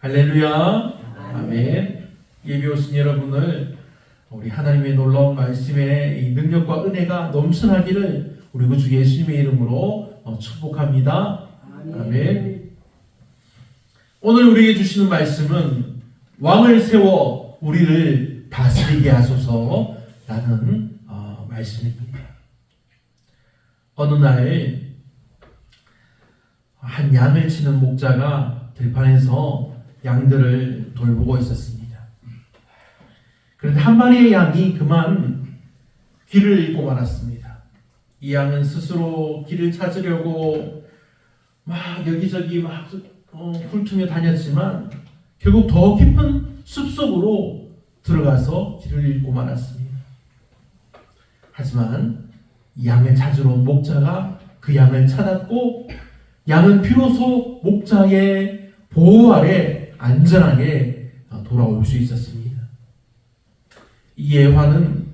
할렐루야. 아멘. 예비 오신 여러분을 우리 하나님의 놀라운 말씀의 이 능력과 은혜가 넘쳐나기를 우리 구주 예수님의 이름으로 축복합니다. 아멘. 오늘 우리에게 주시는 말씀은 왕을 세워 우리를 다스리게 하소서라는 말씀입니다. 어느 날 한 양을 치는 목자가 들판에서 양들을 돌보고 있었습니다. 그런데 한 마리의 양이 그만 길을 잃고 말았습니다. 이 양은 스스로 길을 찾으려고 막 여기저기 막 훑으며 다녔지만 결국 더 깊은 숲속으로 들어가서 길을 잃고 말았습니다. 하지만 이 양을 찾으러 온 목자가 그 양을 찾았고 양은 비로소 목자의 보호 아래 안전하게 돌아올 수 있었습니다. 이 예화는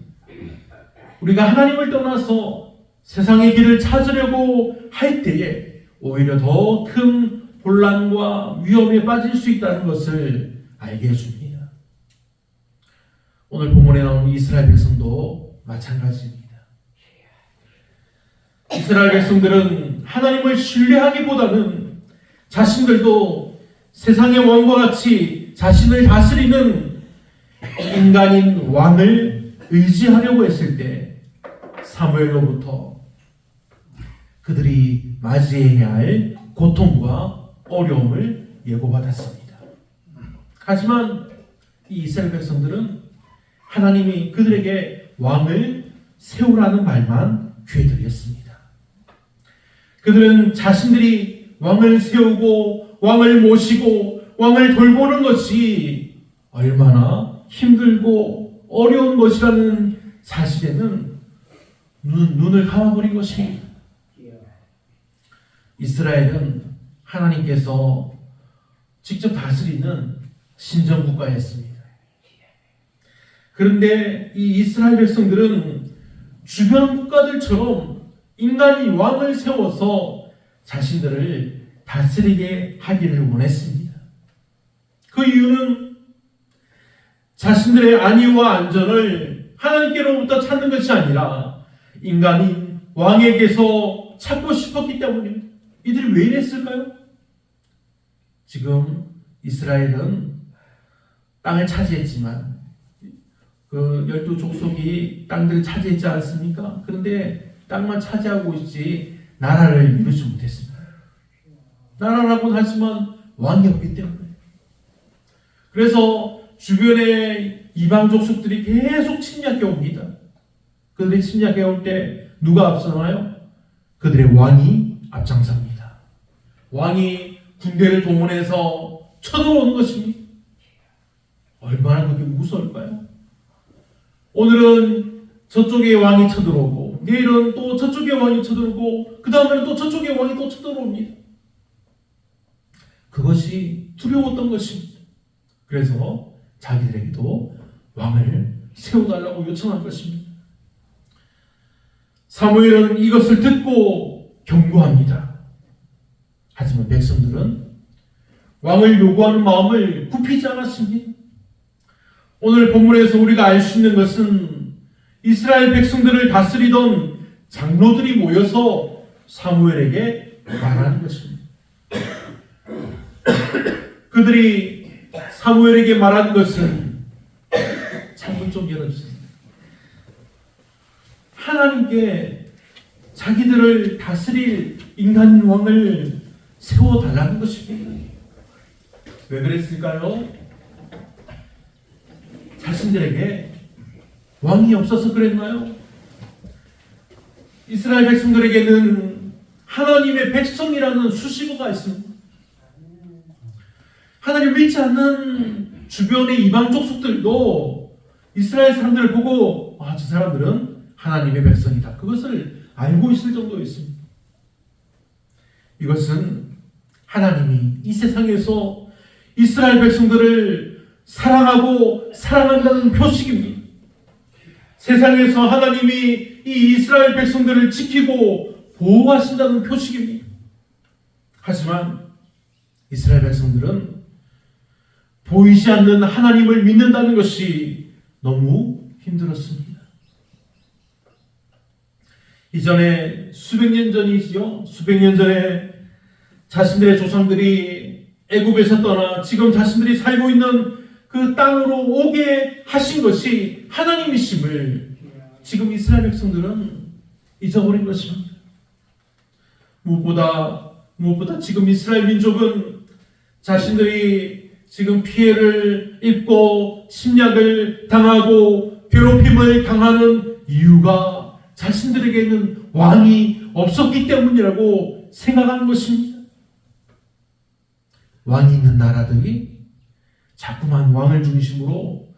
우리가 하나님을 떠나서 세상의 길을 찾으려고 할 때에 오히려 더 큰 혼란과 위험에 빠질 수 있다는 것을 알게 해줍니다. 오늘 본문에 나오는 이스라엘 백성도 마찬가지입니다. 이스라엘 백성들은 하나님을 신뢰하기보다는 자신들도 세상의 왕과 같이 자신을 다스리는 인간인 왕을 의지하려고 했을 때 사무엘로부터 그들이 맞이해야 할 고통과 어려움을 예고받았습니다. 하지만 이 이스라엘 백성들은 하나님이 그들에게 왕을 세우라는 말만 귀에 들렸습니다. 그들은 자신들이 왕을 세우고 왕을 모시고 왕을 돌보는 것이 얼마나 힘들고 어려운 것이라는 사실에는 눈을 감아버린 것입니다. 이스라엘은 하나님께서 직접 다스리는 신정국가였습니다. 그런데 이 이스라엘 백성들은 주변 국가들처럼 인간이 왕을 세워서 자신들을 다스리게 하기를 원했습니다. 그 이유는 자신들의 안위와 안전을 하나님께로부터 찾는 것이 아니라 인간인 왕에게서 찾고 싶었기 때문입니다. 이들이 왜 이랬을까요? 지금 이스라엘은 땅을 차지했지만 그 12족속이 땅들을 차지했지 않습니까? 그런데 땅만 차지하고 있지 나라를 이루지 못했습니다. 나라라고는 하지만 왕이 없기 때문에. 그래서 주변의 이방 족속들이 계속 침략해 옵니다. 그들이 침략해 올 때 누가 앞서나요? 그들의 왕이 앞장섭니다. 왕이 군대를 동원해서 쳐들어오는 것입니다. 얼마나 그게 무서울까요? 오늘은 저쪽의 왕이 쳐들어오고 내일은 또 저쪽의 왕이 쳐들어오고 그 다음에는 또 저쪽의 왕이 또 쳐들어옵니다. 그것이 두려웠던 것입니다. 그래서 자기들에게도 왕을 세워달라고 요청한 것입니다. 사무엘은 이것을 듣고 경고합니다. 하지만 백성들은 왕을 요구하는 마음을 굽히지 않았습니다. 오늘 본문에서 우리가 알 수 있는 것은 이스라엘 백성들을 다스리던 장로들이 모여서 사무엘에게 말하는 것입니다. 그들이 사무엘에게 말한 것은 창문 좀 열어주세요. 하나님께 자기들을 다스릴 인간 왕을 세워달라는 것입니다. 왜 그랬을까요? 자신들에게 왕이 없어서 그랬나요? 이스라엘 백성들에게는 하나님의 백성이라는 수식어가 있습니다. 하나님 믿지 않는 주변의 이방 족속들도 이스라엘 사람들을 보고 저 사람들은 하나님의 백성이다. 그것을 알고 있을 정도였습니다. 이것은 하나님이 이 세상에서 이스라엘 백성들을 사랑하고 사랑한다는 표식입니다. 세상에서 하나님이 이 이스라엘 백성들을 지키고 보호하신다는 표식입니다. 하지만 이스라엘 백성들은 보이지 않는 하나님을 믿는다는 것이 너무 힘들었습니다. 이전에 수백 년 전이지요. 수백 년 전에 자신들의 조상들이 애굽에서 떠나 지금 자신들이 살고 있는 그 땅으로 오게 하신 것이 하나님이심을 지금 이스라엘 백성들은 잊어버린 것입니다. 무엇보다 지금 이스라엘 민족은 자신들이 지금 피해를 입고 침략을 당하고 괴롭힘을 당하는 이유가 자신들에게는 왕이 없었기 때문이라고 생각하는 것입니다. 왕이 있는 나라들이 자꾸만 왕을 중심으로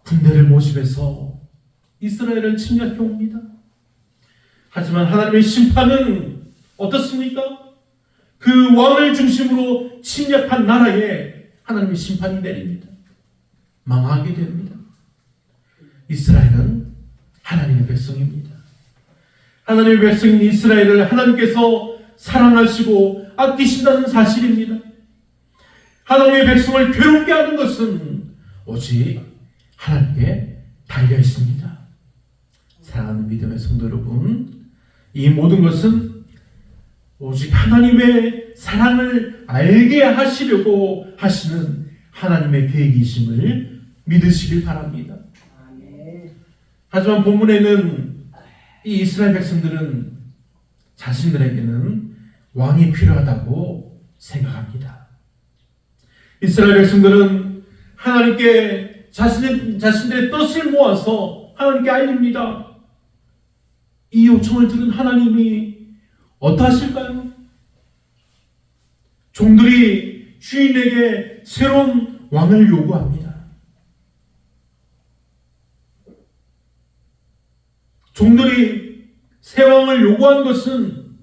군대를 모집해서 이스라엘을 침략해 옵니다. 하지만 하나님의 심판은 어떻습니까? 그 왕을 중심으로 침략한 나라에 하나님의 심판이 내립니다. 망하게 됩니다. 이스라엘은 하나님의 백성입니다. 하나님의 백성인 이스라엘을 하나님께서 사랑하시고 아끼신다는 사실입니다. 하나님의 백성을 괴롭게 하는 것은 오직 하나님께 달려 있습니다. 사랑하는 믿음의 성도 여러분, 이 모든 것은 오직 하나님의 사랑을 알게 하시려고 하시는 하나님의 계획이심을 믿으시길 바랍니다. 하지만 본문에는 이 이스라엘 백성들은 자신들에게는 왕이 필요하다고 생각합니다. 이스라엘 백성들은 하나님께 자신들의 뜻을 모아서 하나님께 알립니다. 이 요청을 들은 하나님이 어떠하실까요? 종들이 주인에게 새로운 왕을 요구합니다. 종들이 새 왕을 요구한 것은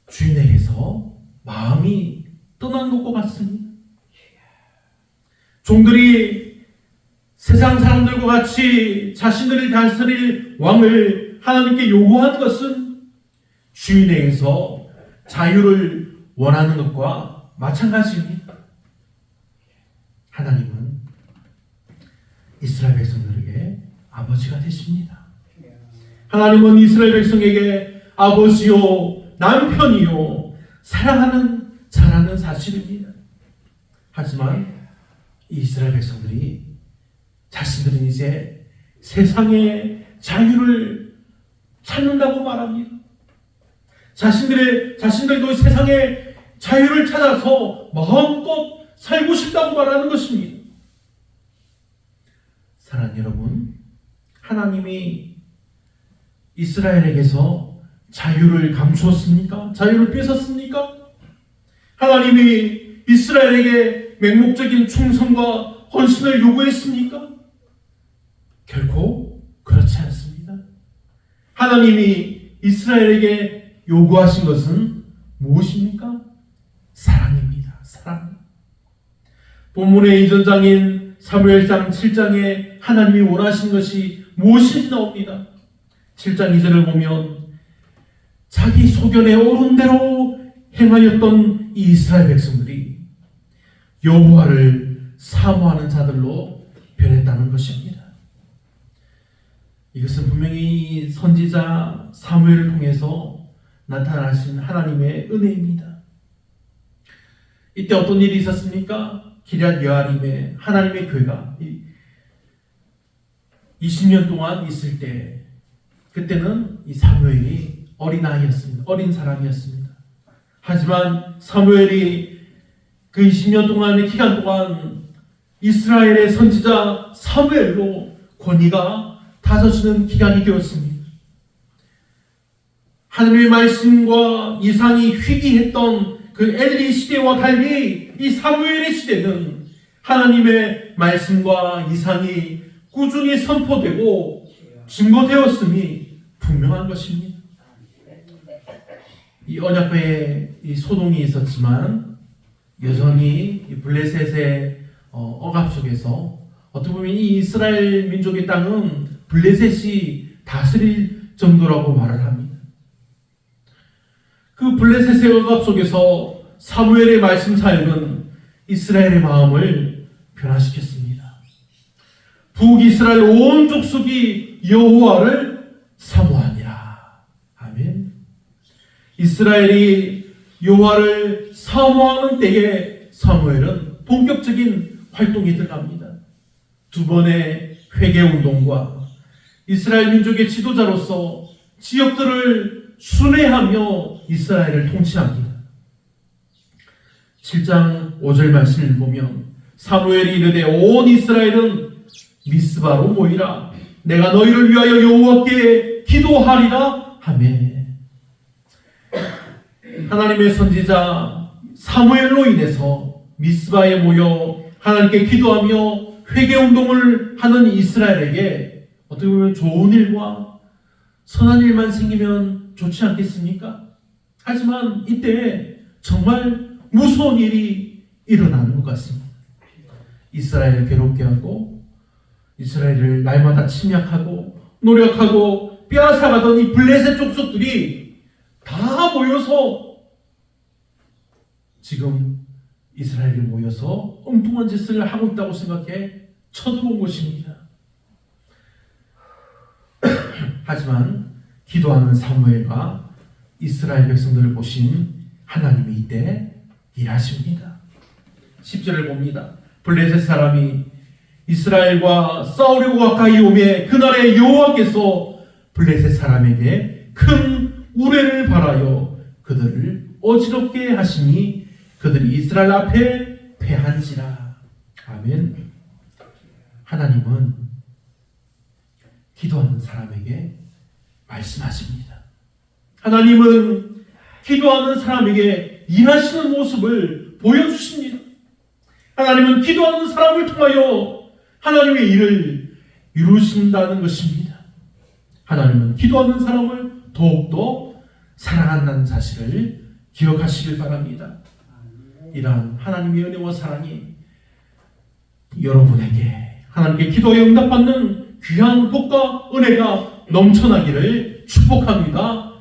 주인에게서 마음이 떠난 것과 같습니다. 종들이 세상 사람들과 같이 자신들을 다스릴 왕을 하나님께 요구한 것은 주인에게서 자유를 원하는 것과 마찬가지입니다. 하나님은 이스라엘 백성들에게 아버지가 되십니다. 하나님은 이스라엘 백성에게 아버지요, 남편이요, 사랑하는 자라는 사실입니다. 하지만 이스라엘 백성들이 자신들은 이제 세상의 자유를 찾는다고 말합니다. 자신들도 세상의 자유를 찾아서 마음껏 살고 싶다고 말하는 것입니다. 사랑하는 여러분, 하나님이 이스라엘에게서 자유를 감추었습니까? 자유를 뺏었습니까? 하나님이 이스라엘에게 맹목적인 충성과 헌신을 요구했습니까? 결코 그렇지 않습니다. 하나님이 이스라엘에게 요구하신 것은 무엇입니까? 사랑입니다. 사랑. 본문의 이전장인 사무엘상 7장에 하나님이 원하신 것이 무엇인지 나옵니다. 7장 2절을 보면 자기 소견에 옳은 대로 행하였던 이 이스라엘 백성들이 여호와를 사모하는 자들로 변했다는 것입니다. 이것은 분명히 선지자 사무엘을 통해서 나타나신 하나님의 은혜입니다. 이때 어떤 일이 있었습니까? 기럇 여아림에 하나님의 교회가 20년 동안 있을 때, 그때는 이 사무엘이 어린아이였습니다. 어린 사람이었습니다. 하지만 사무엘이 그 20년 동안의 기간 동안 이스라엘의 선지자 사무엘로 권위가 다져지는 기간이 되었습니다. 하나님의 말씀과 이상이 희귀했던 그 엘리 시대와 달리 이 사무엘의 시대는 하나님의 말씀과 이상이 꾸준히 선포되고 증거되었음이 분명한 것입니다. 이 언약궤에 이 소동이 있었지만 여전히 이 블레셋의 억압 속에서 어떻게 보면 이 이스라엘 민족의 땅은 블레셋이 다스릴 정도라고 말을 합니다. 그 블레셋의 억압 속에서 사무엘의 말씀 사역은 이스라엘의 마음을 변화시켰습니다. 북이스라엘 온 족속이 여호와를 사모하니라. 아멘. 이스라엘이 여호와를 사모하는 때에 사무엘은 본격적인 활동이 들어갑니다. 두 번의 회개운동과 이스라엘 민족의 지도자로서 지역들을 순회하며 이스라엘을 통치합니다. 7장 5절 말씀을 보면 사무엘이 이르되 온 이스라엘은 미스바로 모이라. 내가 너희를 위하여 여호와께 기도하리라 하매. 하나님의 선지자 사무엘로 인해서 미스바에 모여 하나님께 기도하며 회개운동을 하는 이스라엘에게 어떻게 보면 좋은 일과 선한 일만 생기면 좋지 않겠습니까? 하지만 이때 정말 무서운 일이 일어나는 것 같습니다. 이스라엘을 괴롭게 하고 이스라엘을 날마다 침략하고 노력하고 빼앗아가던 이 블레셋 족속들이 다 모여서 지금 이스라엘이 모여서 엉뚱한 짓을 하고 있다고 생각해 쳐들어온 것입니다. 하지만 기도하는 사무엘과 이스라엘 백성들을 보신 하나님이 이때 일하십니다. 10절을 봅니다. 블레셋 사람이 이스라엘과 싸우려고 가까이 오매 그날에 여호와께서 블레셋 사람에게 큰 우레를 발하여 그들을 어지럽게 하시니 그들이 이스라엘 앞에 패한지라. 아멘. 하나님은 기도하는 사람에게 말씀하십니다. 하나님은 기도하는 사람에게 일하시는 모습을 보여주십니다. 하나님은 기도하는 사람을 통하여 하나님의 일을 이루신다는 것입니다. 하나님은 기도하는 사람을 더욱더 사랑한다는 사실을 기억하시길 바랍니다. 이러한 하나님의 은혜와 사랑이 여러분에게 하나님께 기도에 응답받는 귀한 복과 은혜가 넘쳐나기를 축복합니다.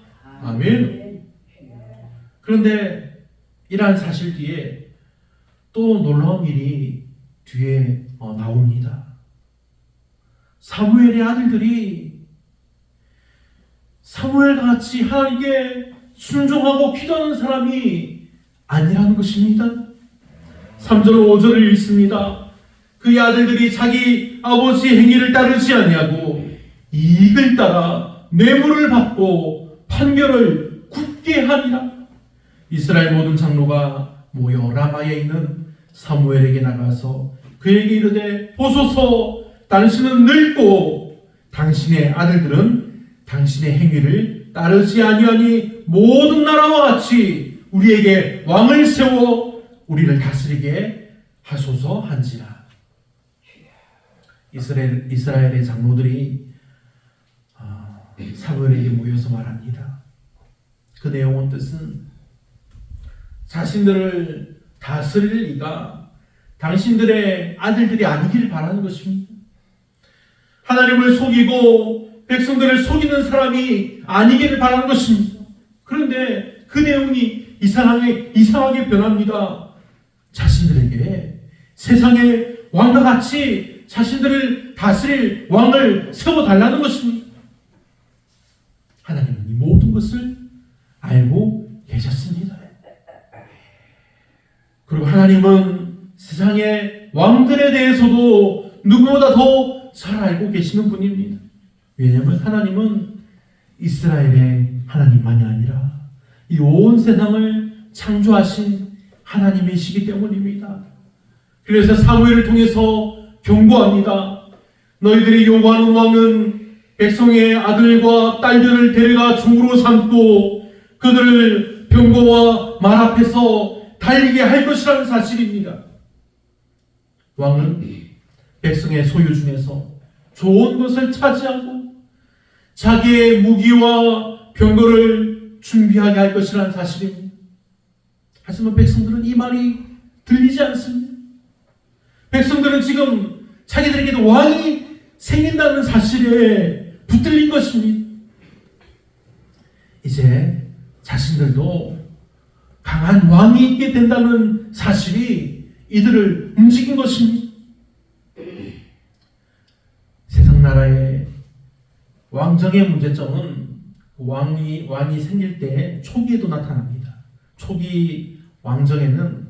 아멘. 그런데 이러한 사실 뒤에 또 놀라운 일이 뒤에 나옵니다. 사무엘의 아들들이 사무엘과 같이 하나님께 순종하고 기도하는 사람이 아니라는 것입니다. 3절 5절을 읽습니다. 그의 아들들이 자기 아버지의 행위를 따르지 아니하고 이익을 따라 뇌물을 받고 판결을 굽게 하니라. 이스라엘 모든 장로가 모여 라마에 있는 사무엘에게 나가서 그에게 이르되 보소서 당신은 늙고 당신의 아들들은 당신의 행위를 따르지 아니하니 모든 나라와 같이 우리에게 왕을 세워 우리를 다스리게 하소서 한지라. 이스라엘의 장로들이 사무엘에게 모여서 말합니다. 그 내용은 뜻은 자신들을 다스릴 이가 당신들의 아들들이 아니길 바라는 것입니다. 하나님을 속이고 백성들을 속이는 사람이 아니기를 바라는 것입니다. 그런데 그 내용이 이상하게 변합니다. 자신들에게 세상의 왕과 같이 자신들을 다스릴 왕을 세워달라는 것입니다. 하나님은 이 모든 것을 알고 계셨습니다. 그리고 하나님은 세상의 왕들에 대해서도 누구보다 더 잘 알고 계시는 분입니다. 왜냐하면 하나님은 이스라엘의 하나님만이 아니라 이 온 세상을 창조하신 하나님이시기 때문입니다. 그래서 사무엘을 통해서 경고합니다. 너희들이 요구하는 왕은 백성의 아들과 딸들을 데려가 종으로 삼고 그들을 병거와 말 앞에서 달리게 할 것이라는 사실입니다. 왕은 백성의 소유 중에서 좋은 것을 차지하고 자기의 무기와 병거를 준비하게 할 것이라는 사실입니다. 하지만 백성들은 이 말이 들리지 않습니다. 백성들은 지금 자기들에게도 왕이 생긴다는 사실에 붙들린 것입니다. 이제 자신들도 강한 왕이 있게 된다는 사실이 이들을 움직인 것입니다. 세상 나라의 왕정의 문제점은 왕이 생길 때 초기에도 나타납니다. 초기 왕정에는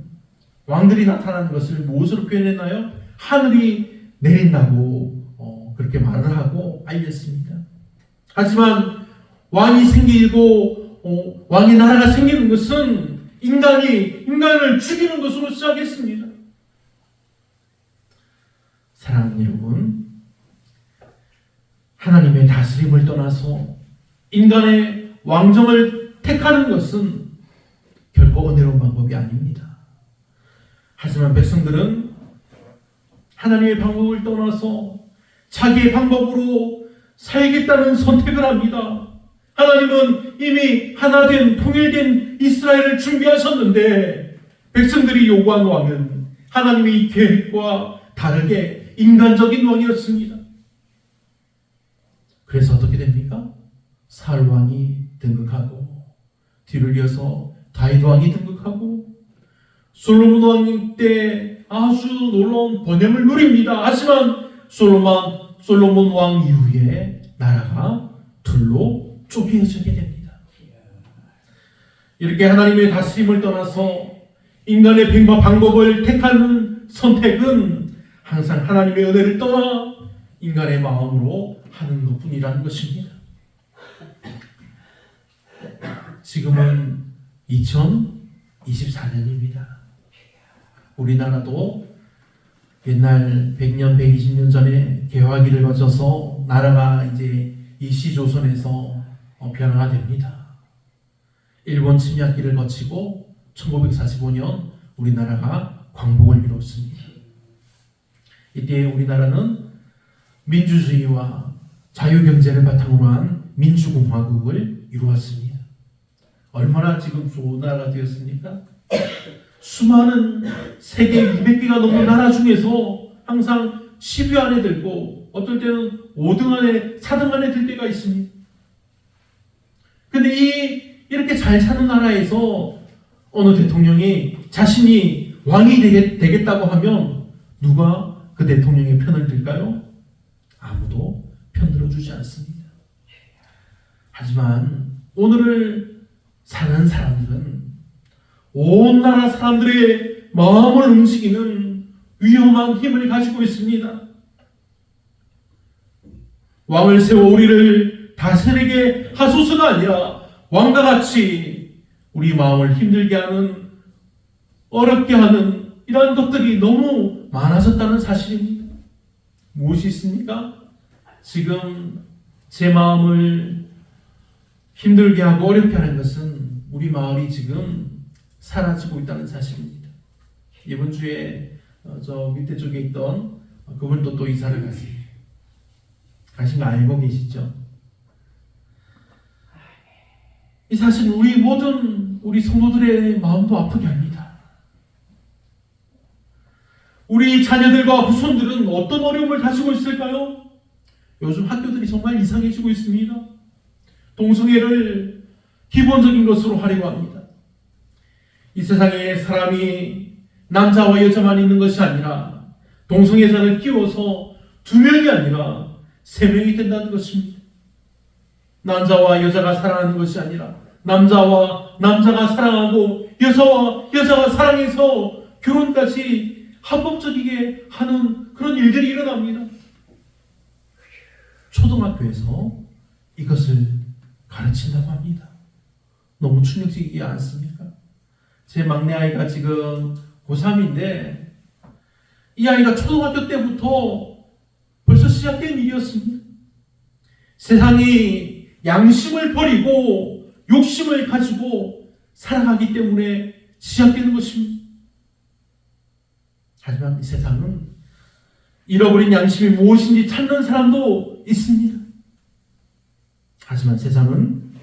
왕들이 나타나는 것을 무엇으로 표현했나요? 하늘이 내린다고 그렇게 말을 하고 알렸습니다. 하지만 왕이 생기고 왕의 나라가 생기는 것은 인간을 죽이는 것으로 시작했습니다. 사랑하는 여러분, 하나님의 다스림을 떠나서 인간의 왕정을 택하는 것은 결코 은혜로운 방법이 아닙니다. 하지만 백성들은 하나님의 방법을 떠나서 자기의 방법으로 살겠다는 선택을 합니다. 하나님은 이미 하나된 통일된 이스라엘을 준비하셨는데 백성들이 요구한 왕은 하나님의 계획과 다르게 인간적인 왕이었습니다. 그래서 어떻게 됩니까? 사울 왕이 등극하고 뒤를 이어서 다윗 왕이 등극하고 솔로몬 왕 때 아주 놀라운 번영을 누립니다. 하지만 솔로몬 왕 이후에 나라가 둘로 쪼개어지게 됩니다. 이렇게 하나님의 다스림을 떠나서 인간의 방법을 택하는 선택은 항상 하나님의 은혜를 떠나 인간의 마음으로 하는 것뿐이라는 것입니다. 지금은 2024년입니다. 우리나라도 옛날 100년, 120년 전에 개화기를 거쳐서 나라가 이제 일시조선에서 변화가 됩니다. 일본 침략기를 거치고 1945년 우리나라가 광복을 이뤘습니다. 이때 우리나라는 민주주의와 자유경제를 바탕으로 한 민주공화국을 이루었습니다. 얼마나 지금 좋은 나라가 되었습니까? 수많은 세계 200개가 넘는 나라 중에서 항상 10위 안에 들고 어떨 때는 5등 안에 4등 안에 들 때가 있습니다. 근데 이렇게 잘 사는 나라에서 어느 대통령이 자신이 왕이 되겠다고 하면 누가 그 대통령의 편을 들까요? 아무도 편들어주지 않습니다. 하지만 오늘을 사는 사람들은 온 나라 사람들의 마음을 움직이는 위험한 힘을 가지고 있습니다. 왕을 세워 우리를 다스리게 하소서가 아니라 왕과 같이 우리 마음을 힘들게 하는, 어렵게 하는 이러한 것들이 너무 많아졌다는 사실입니다. 무엇이 있습니까? 지금 제 마음을 힘들게 하고 어렵게 하는 것은 우리 마을이 지금 사라지고 있다는 사실입니다. 이번 주에 저 밑에 쪽에 있던 그분도 또 이사를 갔습니다. 가신 거 알고 계시죠? 이 사실 우리 모든 우리 성도들의 마음도 아프게 합니다. 우리 자녀들과 후손들은 어떤 어려움을 가지고 있을까요? 요즘 학교들이 정말 이상해지고 있습니다. 동성애를 기본적인 것으로 하려고 합니다. 이 세상에 사람이 남자와 여자만 있는 것이 아니라 동성애자를 끼워서 2명이 아니라 3명이 된다는 것입니다. 남자와 여자가 사랑하는 것이 아니라 남자와 남자가 사랑하고 여자와 여자가 사랑해서 결혼까지 합법적이게 하는 그런 일들이 일어납니다. 초등학교에서 이것을 가르친다고 합니다. 너무 충격적이지 않습니까? 제 막내 아이가 지금 고3인데 이 아이가 초등학교 때부터 벌써 시작된 일이었습니다. 세상이 양심을 버리고 욕심을 가지고 살아가기 때문에 시작되는 것입니다. 하지만 이 세상은 잃어버린 양심이 무엇인지 찾는 사람도 있습니다. 하지만 세상은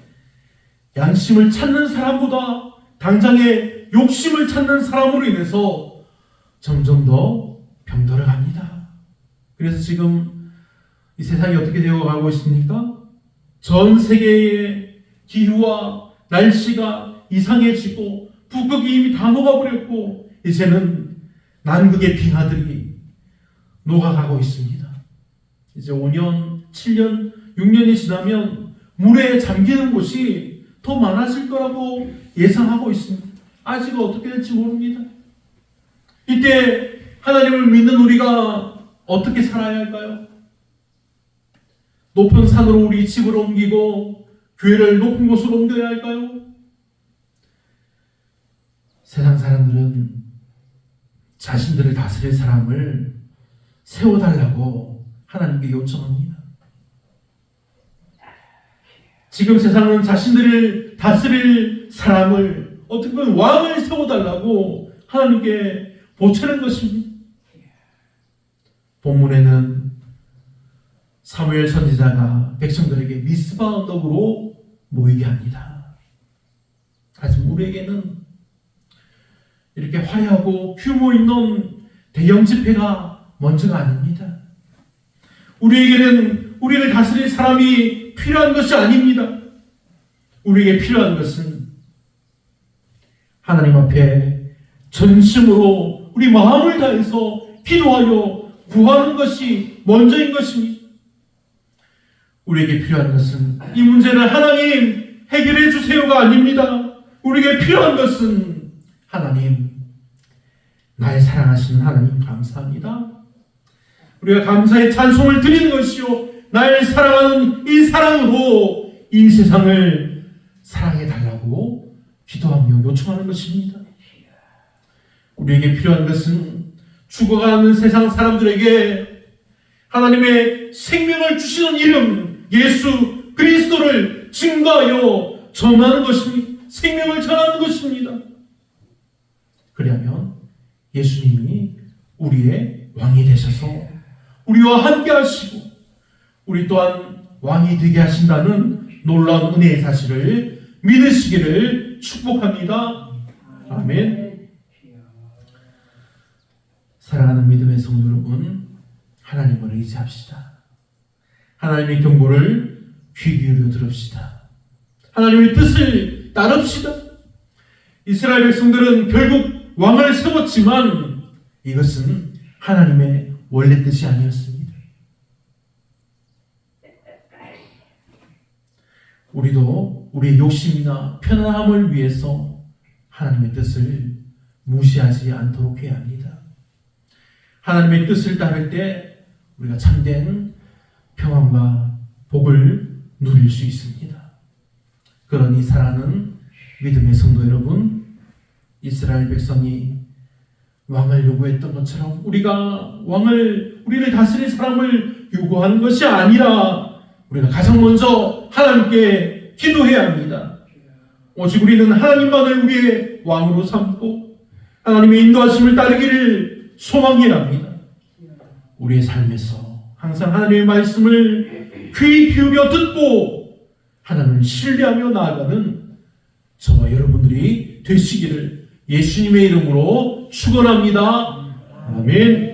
양심을 찾는 사람보다 당장의 욕심을 찾는 사람으로 인해서 점점 더 병들어 갑니다. 그래서 지금 이 세상이 어떻게 되어가고 있습니까? 전 세계의 기후와 날씨가 이상해지고 북극이 이미 다 녹아버렸고 이제는 남극의 빙하들이 녹아가고 있습니다. 이제 5년, 7년, 6년이 지나면 물에 잠기는 곳이 더 많아질 거라고 예상하고 있습니다. 아직 어떻게 될지 모릅니다. 이때 하나님을 믿는 우리가 어떻게 살아야 할까요? 높은 산으로 우리 집을 옮기고 교회를 높은 곳으로 옮겨야 할까요? 세상 사람들은 자신들을 다스릴 사람을 세워달라고 하나님께 요청합니다. 지금 세상은 자신들을 다스릴 사람을, 어떻게 보면 왕을 세워달라고 하나님께 보채는 것입니다. 본문에는 사무엘 선지자가 백성들에게 미스바 언덕으로 모이게 합니다. 하지만 우리에게는 이렇게 화려하고 규모 있는 대형 집회가 먼저가 아닙니다. 우리에게는 우리를 다스릴 사람이 필요한 것이 아닙니다. 우리에게 필요한 것은 하나님 앞에 전심으로 우리 마음을 다해서 기도하여 구하는 것이 먼저인 것입니다. 우리에게 필요한 것은 이 문제를 하나님 해결해 주세요가 아닙니다. 우리에게 필요한 것은 하나님, 날 사랑하시는 하나님 감사합니다. 우리가 감사의 찬송을 드리는 것이요, 날 사랑하는 이 사랑으로 이 세상을 사랑해 달라고 기도하며 요청하는 것입니다. 우리에게 필요한 것은 죽어가는 세상 사람들에게 하나님의 생명을 주시는 이름 예수 그리스도를 증거하여 전하는 것입니다. 생명을 전하는 것입니다. 그러면 예수님이 우리의 왕이 되셔서 우리와 함께 하시고 우리 또한 왕이 되게 하신다는 놀라운 은혜의 사실을 믿으시기를 축복합니다. 아멘. 사랑하는 믿음의 성도 여러분, 하나님을 의지합시다. 하나님의 경고를 귀 기울여 들읍시다. 하나님의 뜻을 따릅시다. 이스라엘 백성들은 결국 왕을 세웠지만 이것은 하나님의 원래 뜻이 아니었습니다. 우리도 우리의 욕심이나 편안함을 위해서 하나님의 뜻을 무시하지 않도록 해야 합니다. 하나님의 뜻을 따를 때 우리가 참된 평안과 복을 누릴 수 있습니다. 그러니 사랑하는 믿음의 성도 여러분, 이스라엘 백성이 왕을 요구했던 것처럼 우리가 우리를 다스릴 사람을 요구하는 것이 아니라 우리가 가장 먼저 하나님께 기도해야 합니다. 오직 우리는 하나님만을 우리의 왕으로 삼고 하나님의 인도하심을 따르기를 소망해야 합니다. 우리의 삶에서 항상 하나님의 말씀을 귀 기울여 듣고 하나님을 신뢰하며 나아가는 저와 여러분들이 되시기를 예수님의 이름으로 축원합니다. 아멘.